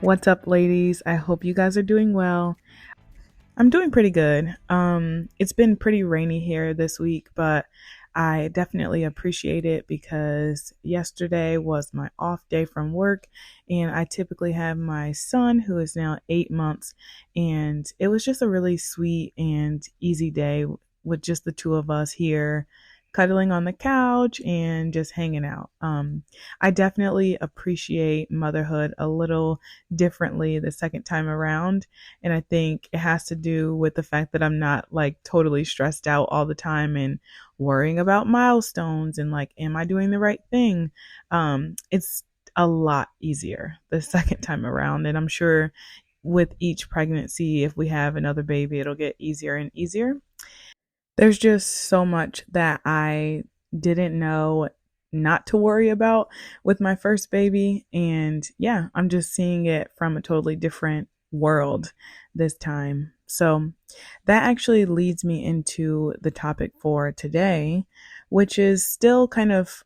What's up, ladies? I hope you guys are doing well. I'm doing pretty good. It's been pretty rainy here this week, but I definitely appreciate it because yesterday was my off day from work, and I typically have my son who is now 8 months, and it was just a really sweet and easy day with just the two of us here cuddling on the couch and just hanging out. I definitely appreciate motherhood a little differently the second time around, and I think it has to do with the fact that I'm not like totally stressed out all the time and worrying about milestones and like, am I doing the right thing? It's a lot easier the second time around. And I'm sure with each pregnancy, if we have another baby, it'll get easier and easier. There's just so much that I didn't know not to worry about with my first baby. And yeah, I'm just seeing it from a totally different world this time. So that actually leads me into the topic for today, which is still kind of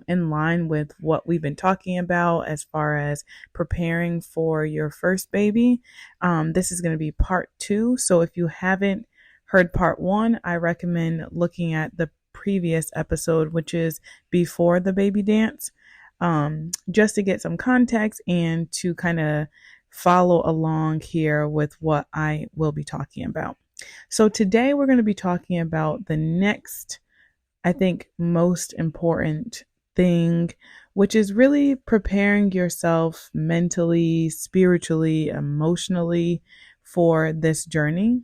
in line with what we've been talking about as far as preparing for your first baby. This is going to be part two. So if you haven't heard part one, I recommend looking at the previous episode, which is before the baby dance, just to get some context and to kind of follow along here with what I will be talking about. So today we're going to be talking about the next, I think, most important thing, which is really preparing yourself mentally, spiritually, emotionally for this journey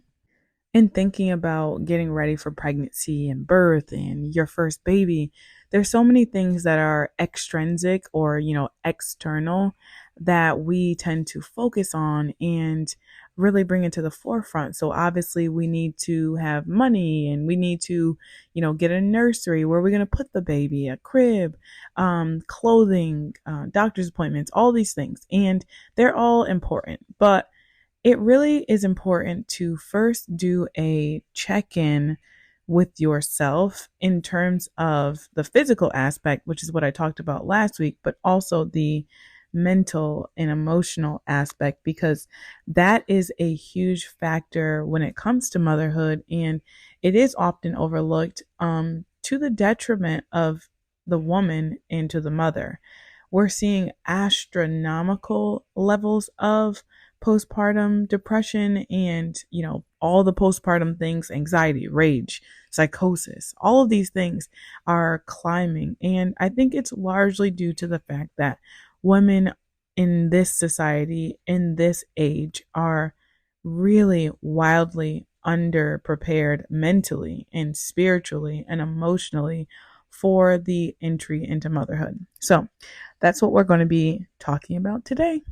and thinking about getting ready for pregnancy and birth and your first baby. There's so many things that are extrinsic or, external that we tend to focus on and really bring it to the forefront. So obviously we need to have money and we need to, get a nursery where we're going to put the baby, a crib, clothing, doctor's appointments, all these things. And they're all important, but it really is important to first do a check-in with yourself in terms of the physical aspect, which is what I talked about last week, but also the mental and emotional aspect, because that is a huge factor when it comes to motherhood. And it is often overlooked to the detriment of the woman and to the mother. We're seeing astronomical levels of postpartum depression and, all the postpartum things, anxiety, rage, psychosis, all of these things are climbing. And I think it's largely due to the fact that women in this society, in this age, are really wildly underprepared mentally and spiritually and emotionally for the entry into motherhood. So that's what we're going to be talking about today.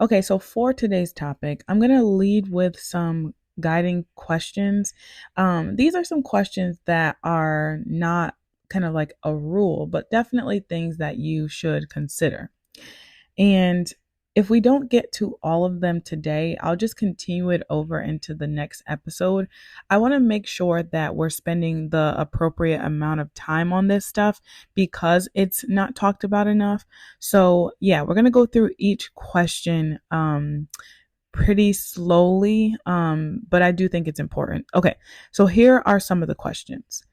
Okay, so for today's topic, I'm going to lead with some guiding questions. These are some questions that are not kind of like a rule, but definitely things that you should consider. And if we don't get to all of them today, I'll just continue it over into the next episode. I want to make sure that we're spending the appropriate amount of time on this stuff because it's not talked about enough. So yeah, we're going to go through each question pretty slowly, but I do think it's important. Okay, so here are some of the questions.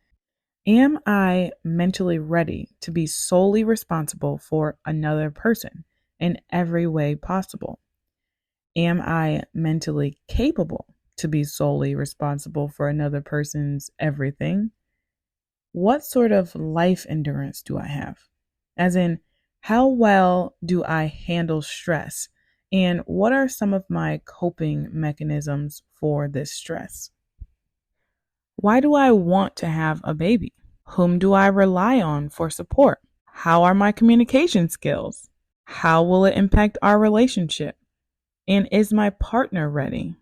Am I mentally ready to be solely responsible for another person in every way possible? Am I mentally capable to be solely responsible for another person's everything? What sort of life endurance do I have? As in, how well do I handle stress? And what are some of my coping mechanisms for this stress? Why do I want to have a baby? Whom do I rely on for support? How are my communication skills? How will it impact our relationship? And is my partner ready?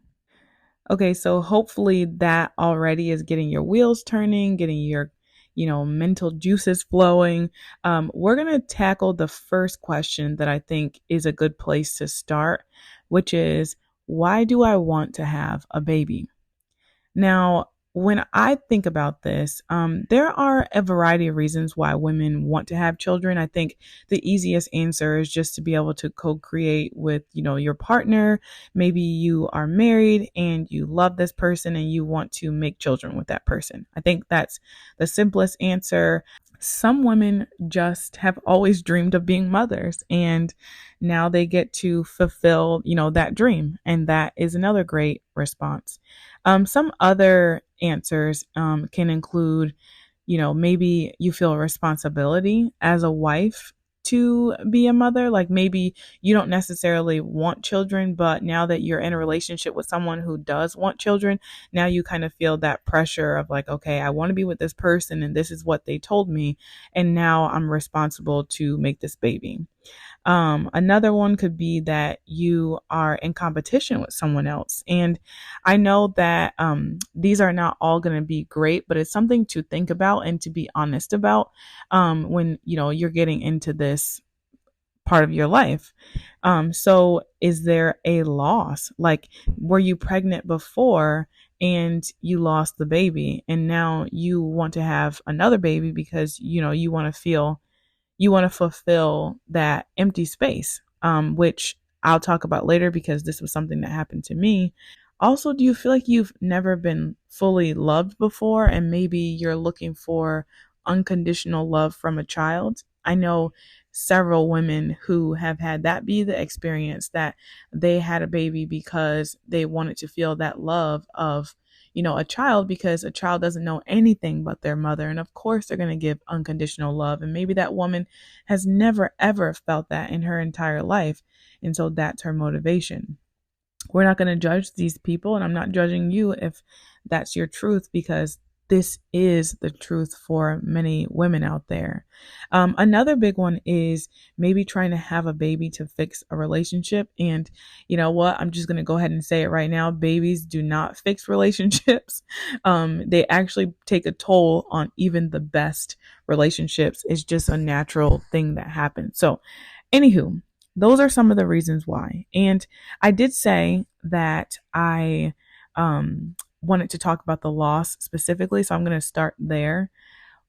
Okay, so hopefully that already is getting your wheels turning, getting your, mental juices flowing. We're going to tackle the first question that I think is a good place to start, which is, why do I want to have a baby? Now, when I think about this, there are a variety of reasons why women want to have children. I think the easiest answer is just to be able to co-create with, your partner. Maybe you are married and you love this person and you want to make children with that person. I think that's the simplest answer. Some women just have always dreamed of being mothers, and now they get to fulfill, that dream. And that is another great response. Some other answers can include, maybe you feel a responsibility as a wife to be a mother. Like maybe you don't necessarily want children, but now that you're in a relationship with someone who does want children, now you kind of feel that pressure of like, okay, I want to be with this person and this is what they told me. And now I'm responsible to make this baby. Another one could be that you are in competition with someone else. And I know that these are not all going to be great, but it's something to think about and to be honest about when you're getting into this part of your life. So is there a loss? Like, were you pregnant before and you lost the baby, and now you want to have another baby because you want to fulfill that empty space, which I'll talk about later because this was something that happened to me. Also, do you feel like you've never been fully loved before and maybe you're looking for unconditional love from a child? I know several women who have had that be the experience, that they had a baby because they wanted to feel that love of, a child, because a child doesn't know anything but their mother. And of course, they're going to give unconditional love. And maybe that woman has never, ever felt that in her entire life. And so that's her motivation. We're not going to judge these people, and I'm not judging you if that's your truth, because this is the truth for many women out there. Another big one is maybe trying to have a baby to fix a relationship. And you know what? I'm just going to go ahead and say it right now. Babies do not fix relationships. They actually take a toll on even the best relationships. It's just a natural thing that happens. So, anywho, those are some of the reasons why. And I did say that I wanted to talk about the loss specifically, so I'm going to start there.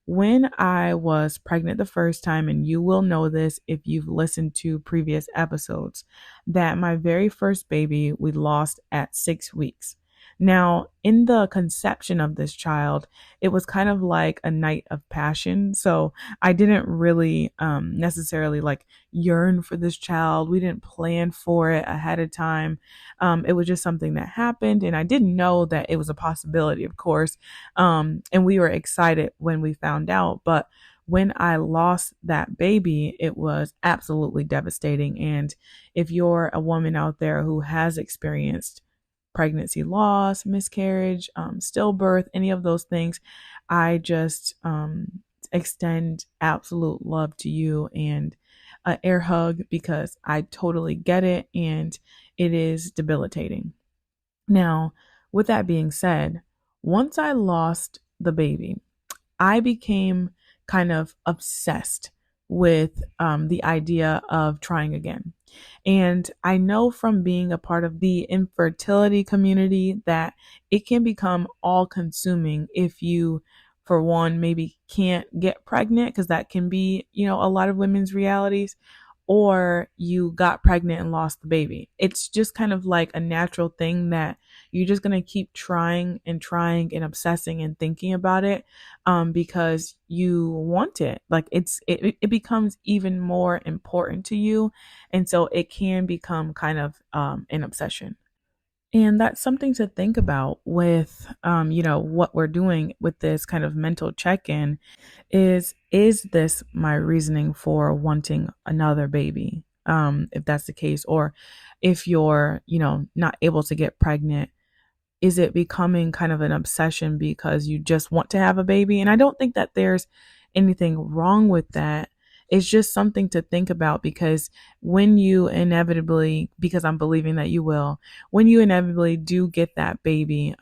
When I was pregnant the first time, and you will know this if you've listened to previous episodes, that my very first baby we lost at 6 weeks. Now, in the conception of this child, it was kind of like a night of passion. So I didn't really necessarily like yearn for this child. We didn't plan for it ahead of time. It was just something that happened, and I didn't know that it was a possibility, of course. And we were excited when we found out. But when I lost that baby, it was absolutely devastating. And if you're a woman out there who has experienced pregnancy loss, miscarriage, stillbirth, any of those things, I just extend absolute love to you and an air hug, because I totally get it and it is debilitating. Now, with that being said, once I lost the baby, I became kind of obsessed with the idea of trying again. And I know from being a part of the infertility community that it can become all consuming if you, for one, maybe can't get pregnant, because that can be, a lot of women's realities, or you got pregnant and lost the baby. It's just kind of like a natural thing that you're just going to keep trying and obsessing and thinking about it, because you want it. Like it becomes even more important to you. And so it can become kind of an obsession. And that's something to think about with, what we're doing with this kind of mental check-in is this my reasoning for wanting another baby? If that's the case, or if you're, not able to get pregnant, is it becoming kind of an obsession because you just want to have a baby? And I don't think that there's anything wrong with that. It's just something to think about, because when you inevitably, because I'm believing that you will, when you inevitably do get that baby,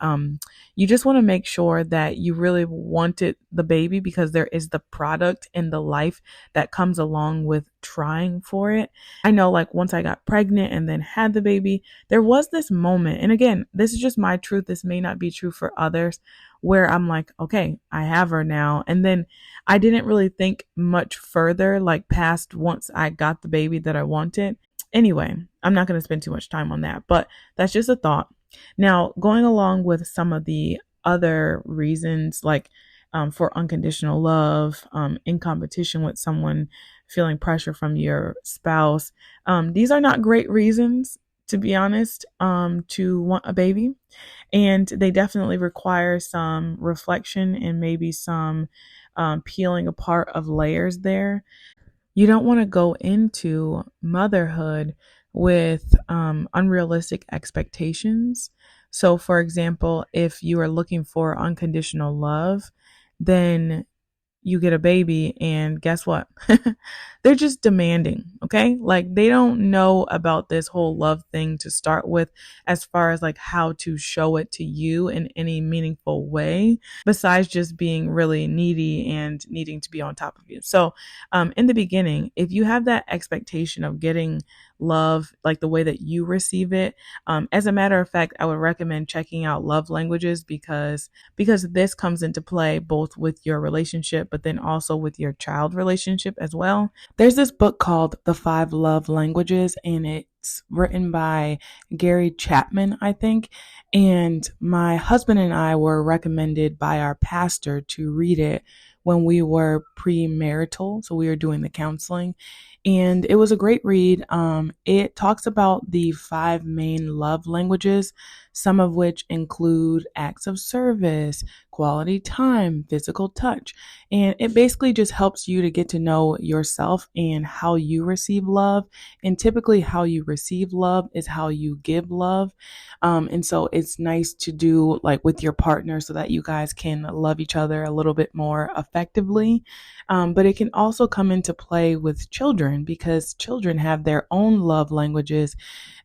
you just want to make sure that you really wanted the baby, because there is the product and the life that comes along with trying for it. I know, like, once I got pregnant and then had the baby, there was this moment, and again, this is just my truth. This may not be true for others, where I'm like, okay, I have her now. And then I didn't really think much further, like past once I got the baby that I wanted. Anyway, I'm not going to spend too much time on that, but that's just a thought. Now, going along with some of the other reasons, like for unconditional love, in competition with someone, feeling pressure from your spouse, these are not great reasons, to be honest, to want a baby. And they definitely require some reflection and maybe some peeling apart of layers there. You don't want to go into motherhood with unrealistic expectations. So, for example, if you are looking for unconditional love, then you get a baby and guess what? They're just demanding, okay? Like they don't know about this whole love thing to start with as far as like how to show it to you in any meaningful way besides just being really needy and needing to be on top of you. So, in the beginning, if you have that expectation of getting love like the way that you receive it, as a matter of fact, I would recommend checking out love languages because this comes into play both with your relationship, but then also with your child relationship as well. There's this book called The Five Love Languages, and it's written by Gary Chapman, I think. And my husband and I were recommended by our pastor to read it when we were premarital. So we were doing the counseling. And it was a great read. It talks about the five main love languages, some of which include acts of service, quality time, physical touch. And it basically just helps you to get to know yourself and how you receive love. And typically, how you receive love is how you give love. And so it's nice to do like with your partner so that you guys can love each other a little bit more effectively. But it can also come into play with children because children have their own love languages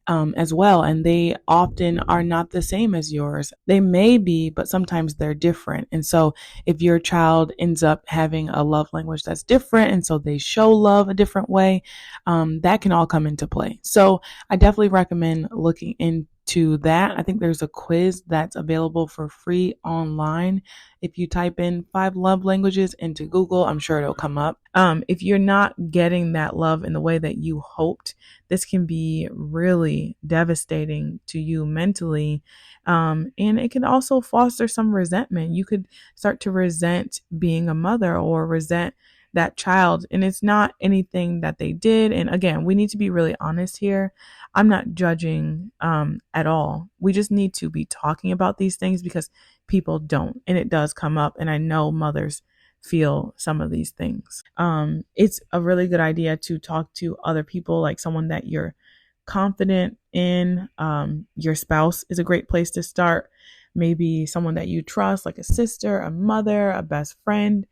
as well. And they often are not the same as yours. They may be, but sometimes they're different. And so if your child ends up having a love language that's different, and so they show love a different way, that can all come into play. So I definitely recommend looking into that. I think there's a quiz that's available for free online. If you type in five love languages into Google, I'm sure it'll come up. If you're not getting that love in the way that you hoped, this can be really devastating to you mentally. And it can also foster some resentment. You could start to resent being a mother or resent that child. And it's not anything that they did. And again, we need to be really honest here. I'm not judging at all. We just need to be talking about these things because people don't. And it does come up. And I know mothers feel some of these things. It's a really good idea to talk to other people, like someone that you're confident in. Your spouse is a great place to start. Maybe someone that you trust, like a sister, a mother, a best friend.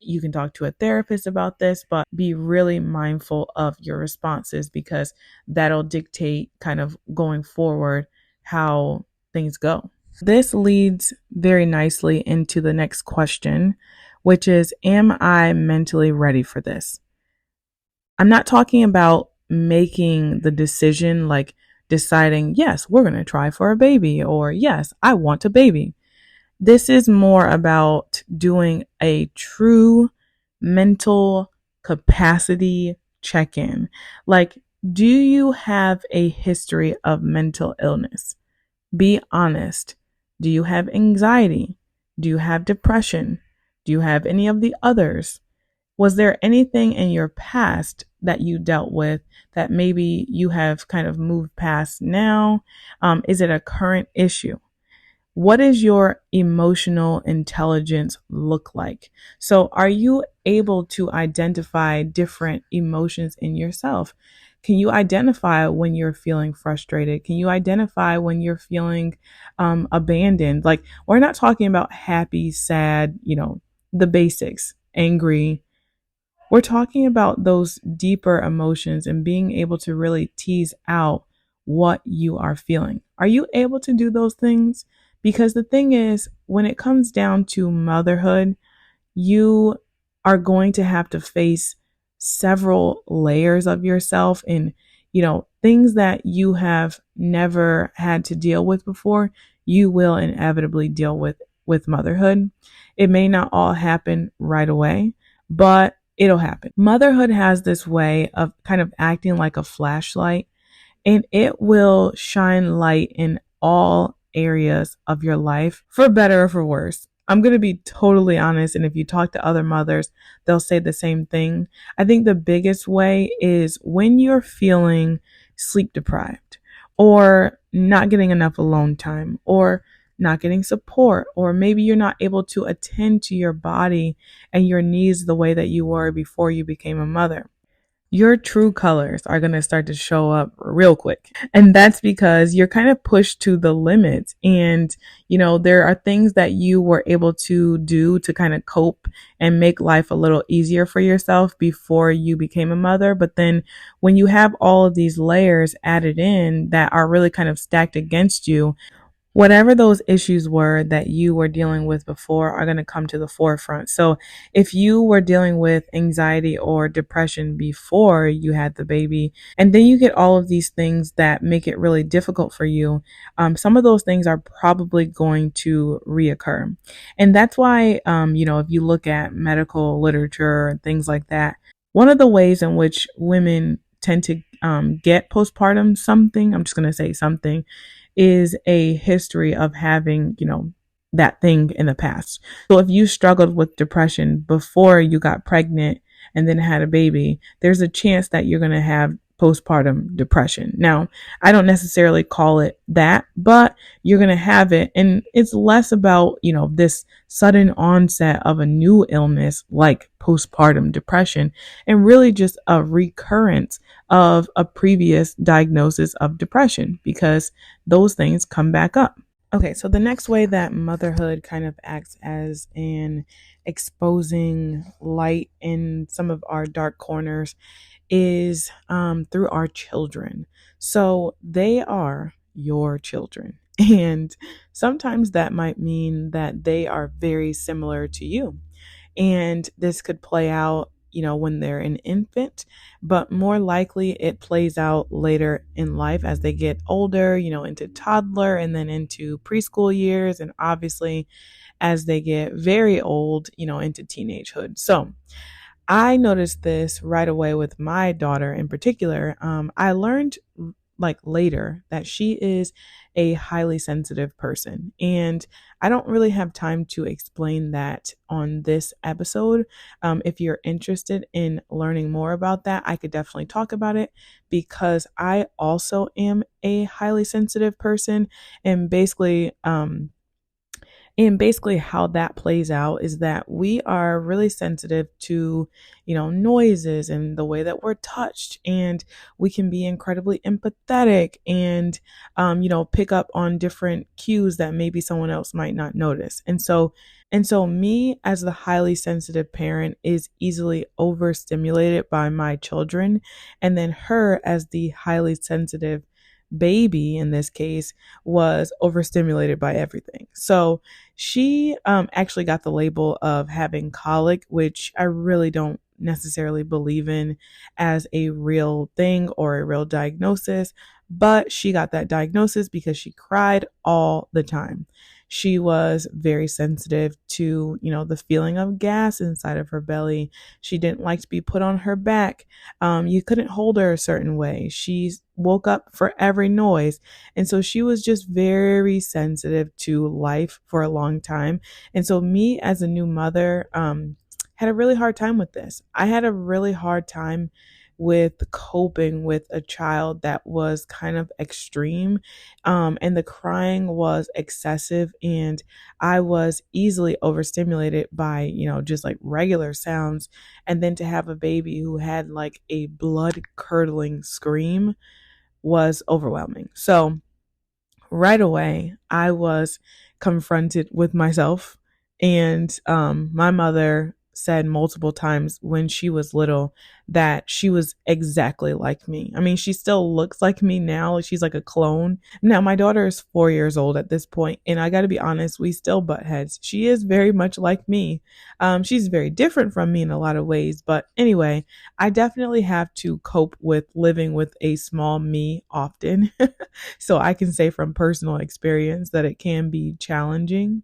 You can talk to a therapist about this, but be really mindful of your responses because that'll dictate kind of going forward how things go. This leads very nicely into the next question, which is, am I mentally ready for this? I'm not talking about making the decision, like deciding, yes, we're going to try for a baby, or yes, I want a baby. This is more about doing a true mental capacity check-in. Like, do you have a history of mental illness? Be honest. Do you have anxiety? Do you have depression? Do you have any of the others? Was there anything in your past that you dealt with that maybe you have kind of moved past now? Is it a current issue? What does your emotional intelligence look like? So, are you able to identify different emotions in yourself? Can you identify when you're feeling frustrated? Can you identify when you're feeling abandoned? Like, we're not talking about happy, sad, the basics, angry. We're talking about those deeper emotions and being able to really tease out what you are feeling. Are you able to do those things? Because the thing is, when it comes down to motherhood, you are going to have to face several layers of yourself and, things that you have never had to deal with before, you will inevitably deal with with motherhood. It may not all happen right away, but it'll happen. Motherhood has this way of kind of acting like a flashlight, and it will shine light in all areas of your life, for better or for worse. I'm going to be totally honest, and if you talk to other mothers, they'll say the same thing. I think the biggest way is when you're feeling sleep deprived, or not getting enough alone time, or not getting support, or maybe you're not able to attend to your body and your needs the way that you were before you became a mother. Your true colors are going to start to show up real quick. And that's because you're kind of pushed to the limits. And, there are things that you were able to do to kind of cope and make life a little easier for yourself before you became a mother. But then when you have all of these layers added in that are really kind of stacked against you, whatever those issues were that you were dealing with before are going to come to the forefront. So if you were dealing with anxiety or depression before you had the baby, and then you get all of these things that make it really difficult for you, some of those things are probably going to reoccur. And that's why, if you look at medical literature and things like that, one of the ways in which women tend to get postpartum something, I'm just going to say something, is a history of having, that thing in the past. So if you struggled with depression before you got pregnant and then had a baby, there's a chance that you're going to have postpartum depression. Now, I don't necessarily call it that, but you're going to have it. And it's less about, this sudden onset of a new illness like postpartum depression, and really just a recurrence of a previous diagnosis of depression, because those things come back up. Okay, so the next way that motherhood kind of acts as an exposing light in some of our dark corners is through our children. So they are your children. And sometimes that might mean that they are very similar to you. And this could play out, when they're an infant, but more likely it plays out later in life as they get older, into toddler and then into preschool years. And obviously as they get very old, into teenagehood. So I noticed this right away with my daughter in particular. I learned like later that she is a highly sensitive person, and I don't really have time to explain that on this episode. If you're interested in learning more about that, I could definitely talk about it, because I also am a highly sensitive person. And basically, how that plays out is that we are really sensitive to, noises and the way that we're touched. And we can be incredibly empathetic and, pick up on different cues that maybe someone else might not notice. And so me as the highly sensitive parent is easily overstimulated by my children. And then her as the highly sensitive baby in this case was overstimulated by everything. So she actually got the label of having colic, which I really don't necessarily believe in as a real thing or a real diagnosis, but she got that diagnosis because she cried all the time. She was very sensitive to, the feeling of gas inside of her belly. She didn't like to be put on her back. You couldn't hold her a certain way. She woke up for every noise. And so she was just very sensitive to life for a long time. And so me as a new mother, had a really hard time with this. I had a really hard time with coping with a child that was kind of extreme, and the crying was excessive, and I was easily overstimulated by, just like regular sounds. And then to have a baby who had like a blood curdling scream was overwhelming. So right away, I was confronted with myself. And my mother said multiple times when she was little that she was exactly like me. I mean, she still looks like me now. She's like a clone. Now, my daughter is 4 years old at this point, and I got to be honest, we still butt heads. She is very much like me. She's very different from me in a lot of ways. But anyway, I definitely have to cope with living with a small me often. So I can say from personal experience that it can be challenging.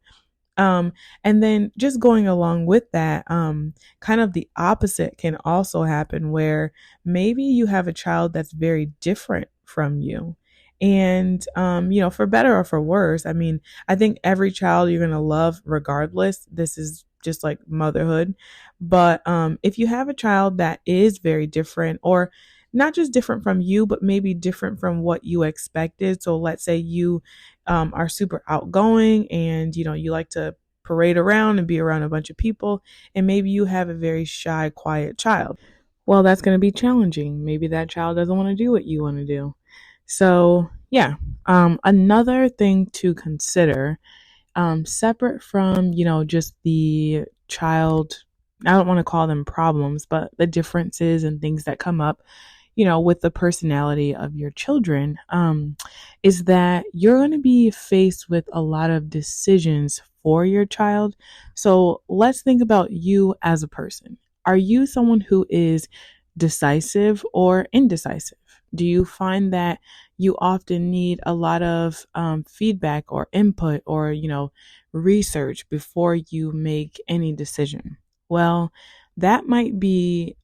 And then just going along with that, kind of the opposite can also happen where maybe you have a child that's very different from you. And, for better or for worse, I mean, I think every child you're going to love regardless. This is just like motherhood. But if you have a child that is very different, or not just different from you, but maybe different from what you expected. So let's say you are super outgoing and you like to parade around and be around a bunch of people, and maybe you have a very shy, quiet child. Well, that's going to be challenging. Maybe that child doesn't want to do what you want to do. So yeah, another thing to consider, separate from just the child, I don't want to call them problems, but the differences and things that come up with the personality of your children, is that you're going to be faced with a lot of decisions for your child. So let's think about you as a person. Are you someone who is decisive or indecisive? Do you find that you often need a lot of feedback or input or, research before you make any decision? Well, that might be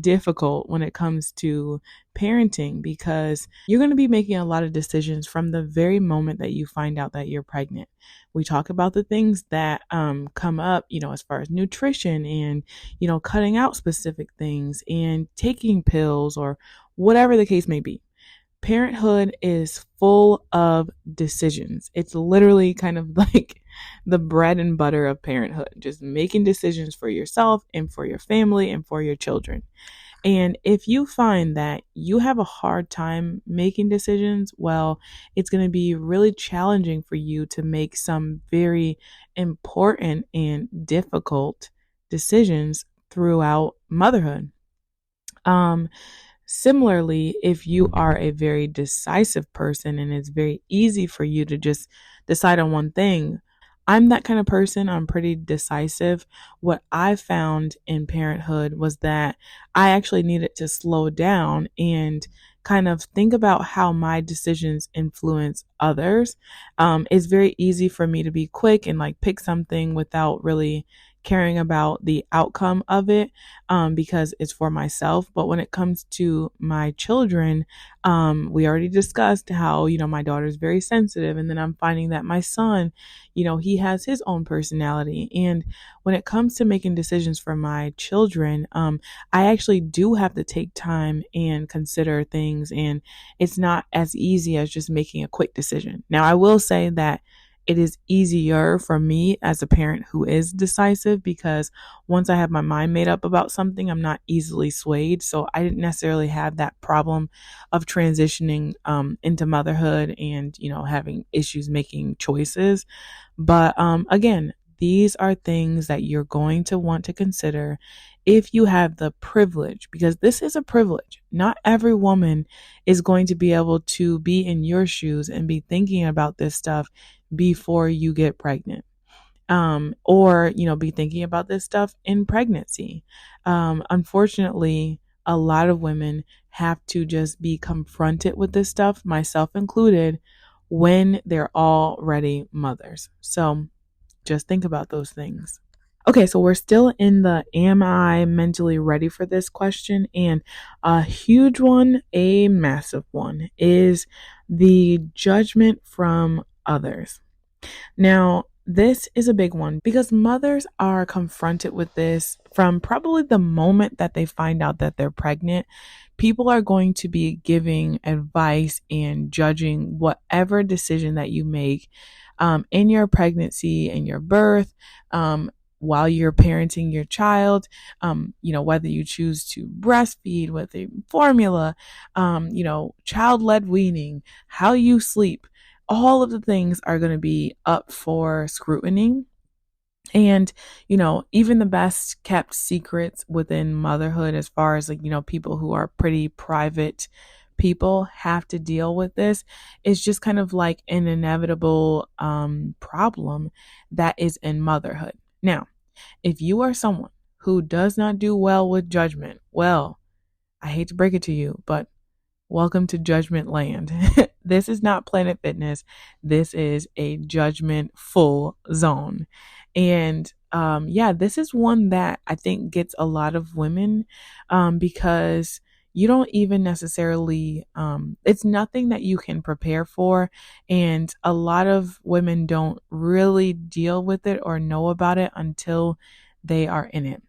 difficult when it comes to parenting, because you're going to be making a lot of decisions from the very moment that you find out that you're pregnant. We talk about the things that come up, as far as nutrition and, cutting out specific things and taking pills or whatever the case may be. Parenthood is full of decisions. It's literally kind of like the bread and butter of parenthood, just making decisions for yourself and for your family and for your children. And if you find that you have a hard time making decisions, well, it's going to be really challenging for you to make some very important and difficult decisions throughout motherhood. Um, Similarly, if you are a very decisive person and it's very easy for you to just decide on one thing, I'm that kind of person. I'm pretty decisive. What I found in parenthood was that I actually needed to slow down and kind of think about how my decisions influence others. It's very easy for me to be quick and like pick something without really caring about the outcome of it, because it's for myself. But when it comes to my children, we already discussed how, my daughter is very sensitive. And then I'm finding that my son, he has his own personality. And when it comes to making decisions for my children, I actually do have to take time and consider things. And it's not as easy as just making a quick decision. Now, I will say that it is easier for me as a parent who is decisive, because once I have my mind made up about something, I'm not easily swayed. So I didn't necessarily have that problem of transitioning into motherhood and, having issues making choices. But again, these are things that you're going to want to consider if you have the privilege, because this is a privilege. Not every woman is going to be able to be in your shoes and be thinking about this stuff before you get pregnant. Or, be thinking about this stuff in pregnancy. Unfortunately, a lot of women have to just be confronted with this stuff, myself included, when they're already mothers. So just think about those things. Okay, so we're still in the am I mentally ready for this question? And a huge one, a massive one, is the judgment from others. Now, this is a big one because mothers are confronted with this from probably the moment that they find out that they're pregnant. People are going to be giving advice and judging whatever decision that you make in your pregnancy and your birth. While you're parenting your child, whether you choose to breastfeed with a formula, child-led weaning, how you sleep, all of the things are going to be up for scrutiny. And, even the best kept secrets within motherhood, as far as like, people who are pretty private people have to deal with this, is just kind of like an inevitable problem that is in motherhood. Now, if you are someone who does not do well with judgment, well, I hate to break it to you, but welcome to judgment land. This is not Planet Fitness. This is a judgment full zone. And yeah, this is one that I think gets a lot of women because you don't even necessarily, it's nothing that you can prepare for. And a lot of women don't really deal with it or know about it until they are in it.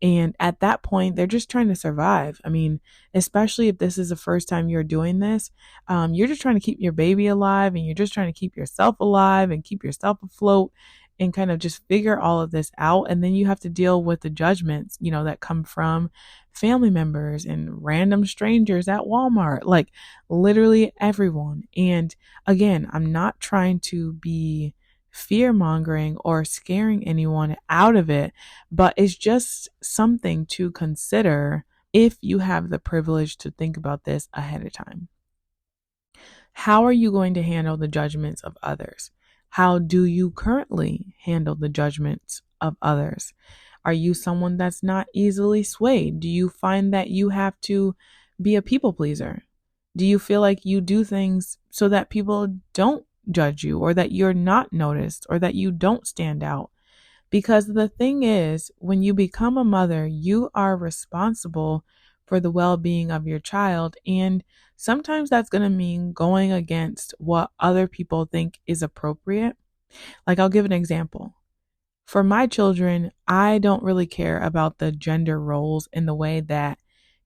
And at that point, they're just trying to survive. I mean, especially if this is the first time you're doing this, you're just trying to keep your baby alive and you're just trying to keep yourself alive and keep yourself afloat and kind of just figure all of this out. And then you have to deal with the judgments, that come from family members and random strangers at Walmart, like literally everyone. And again, I'm not trying to be fear mongering or scaring anyone out of it, but it's just something to consider if you have the privilege to think about this ahead of time. How are you going to handle the judgments of others? How do you currently handle the judgments of others? Are you someone that's not easily swayed? Do you find that you have to be a people pleaser? Do you feel like you do things so that people don't judge you or that you're not noticed or that you don't stand out? Because the thing is, when you become a mother, you are responsible for the well being of your child. And sometimes that's going to mean going against what other people think is appropriate. Like, I'll give an example. For my children, I don't really care about the gender roles in the way that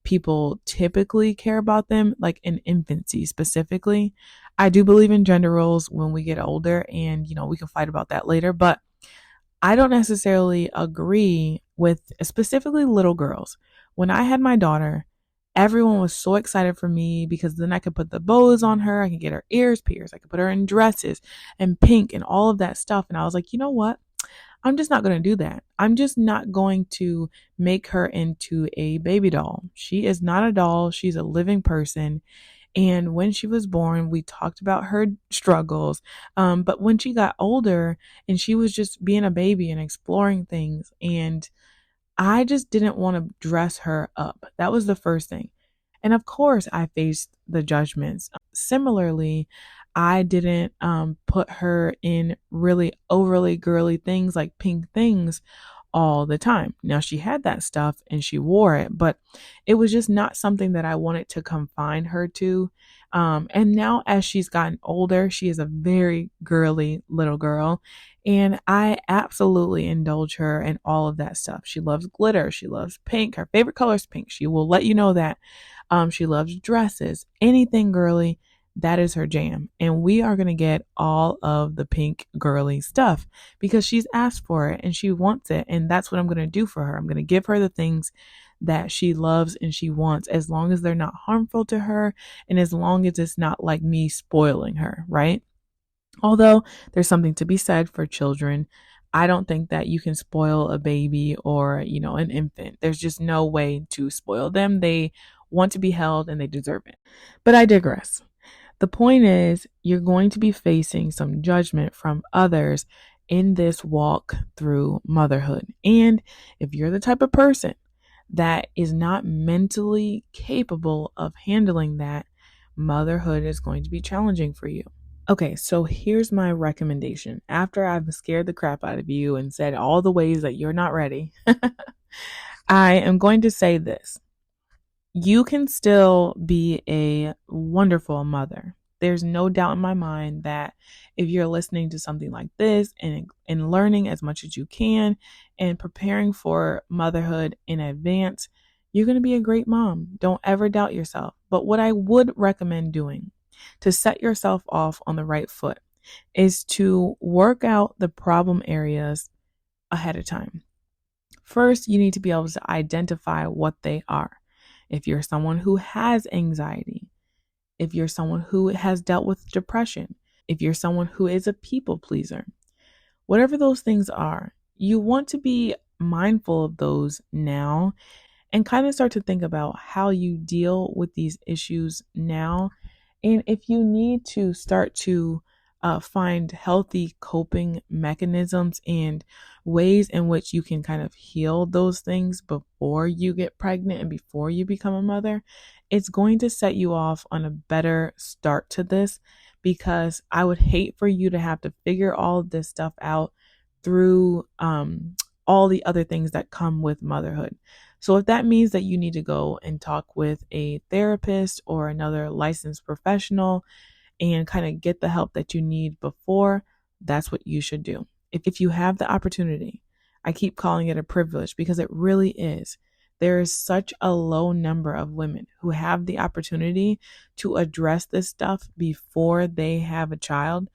people typically care about them, like in infancy specifically. I do believe in gender roles when we get older, and we can fight about that later. But I don't necessarily agree with specifically little girls. When I had my daughter, everyone was so excited for me because then I could put the bows on her, I could get her ears pierced, I could put her in dresses and pink and all of that stuff. And I was like, you know what? I'm just not going to do that. I'm just not going to make her into a baby doll. She is not a doll, she's a living person. And when she was born, we talked about her struggles. But when she got older and she was just being a baby and exploring things, and I just didn't want to dress her up. That was the first thing. And of course, I faced the judgments. Similarly, I didn't put her in really overly girly things like pink things all the time. Now, she had that stuff and she wore it, but it was just not something that I wanted to confine her to. And now, as she's gotten older, she is a very girly little girl. And I absolutely indulge her in all of that stuff. She loves glitter. She loves pink. Her favorite color is pink. She will let you know that. She loves dresses, anything girly. That is her jam. And we are going to get all of the pink girly stuff because she's asked for it and she wants it. And that's what I'm going to do for her. I'm going to give her the things that she loves and she wants, as long as they're not harmful to her and as long as it's not like me spoiling her, right? Although there's something to be said for children. I don't think that you can spoil a baby or, an infant. There's just no way to spoil them. They want to be held and they deserve it. But I digress. The point is, you're going to be facing some judgment from others in this walk through motherhood. And if you're the type of person that is not mentally capable of handling that, motherhood is going to be challenging for you. Okay, so here's my recommendation. After I've scared the crap out of you and said all the ways that you're not ready, I am going to say this. You can still be a wonderful mother. There's no doubt in my mind that if you're listening to something like this and learning as much as you can and preparing for motherhood in advance, you're going to be a great mom. Don't ever doubt yourself. But what I would recommend doing to set yourself off on the right foot is to work out the problem areas ahead of time. First, you need to be able to identify what they are. If you're someone who has anxiety, if you're someone who has dealt with depression, if you're someone who is a people pleaser, whatever those things are, you want to be mindful of those now and kind of start to think about how you deal with these issues now. And if you need to start to find healthy coping mechanisms and ways in which you can kind of heal those things before you get pregnant and before you become a mother, it's going to set you off on a better start to this, because I would hate for you to have to figure all of this stuff out through all the other things that come with motherhood. So if that means that you need to go and talk with a therapist or another licensed professional and kind of get the help that you need before, that's what you should do. If you have the opportunity, I keep calling it a privilege because it really is. There is such a low number of women who have the opportunity to address this stuff before they have a child.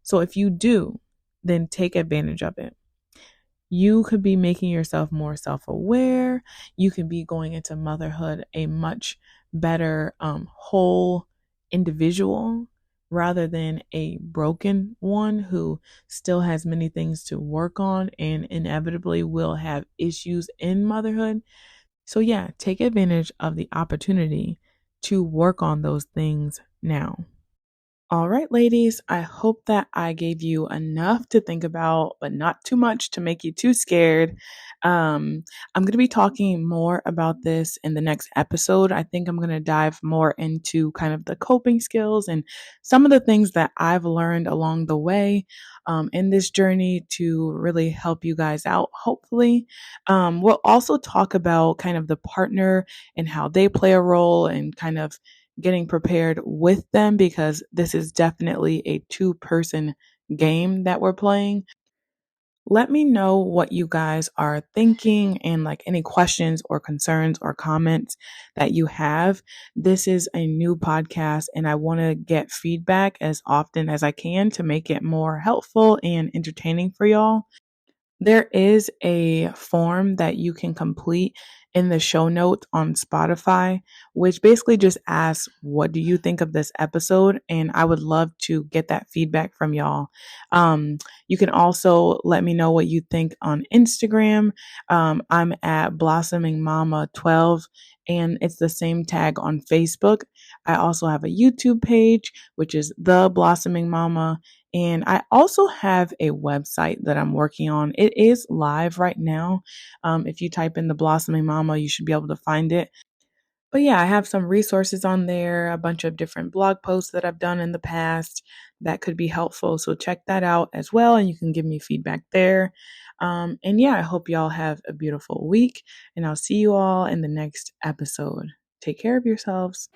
So if you do, then take advantage of it. You could be making yourself more self aware. You could be going into motherhood a much better, whole individual rather than a broken one who still has many things to work on and inevitably will have issues in motherhood. So, yeah, take advantage of the opportunity to work on those things now. All right, ladies, I hope that I gave you enough to think about, but not too much to make you too scared. I'm going to be talking more about this in the next episode. I think I'm going to dive more into kind of the coping skills and some of the things that I've learned along the way in this journey to really help you guys out, hopefully. We'll also talk about kind of the partner and how they play a role and kind of getting prepared with them, because this is definitely a two-person game that we're playing. Let me know what you guys are thinking and like any questions or concerns or comments that you have. This is a new podcast and I want to get feedback as often as I can to make it more helpful and entertaining for y'all. There is a form that you can complete in the show notes on Spotify, which basically just asks, what do you think of this episode? And I would love to get that feedback from y'all. You can also let me know what you think on Instagram. I'm at Blossoming Mama 12, and it's the same tag on Facebook. I also have a YouTube page, which is The Blossoming Mama. And I also have a website that I'm working on. It is live right now. If you type in The Blossoming Mama, you should be able to find it. But yeah, I have some resources on there, a bunch of different blog posts that I've done in the past that could be helpful. So check that out as well, and you can give me feedback there. And yeah, I hope y'all have a beautiful week, and I'll see you all in the next episode. Take care of yourselves.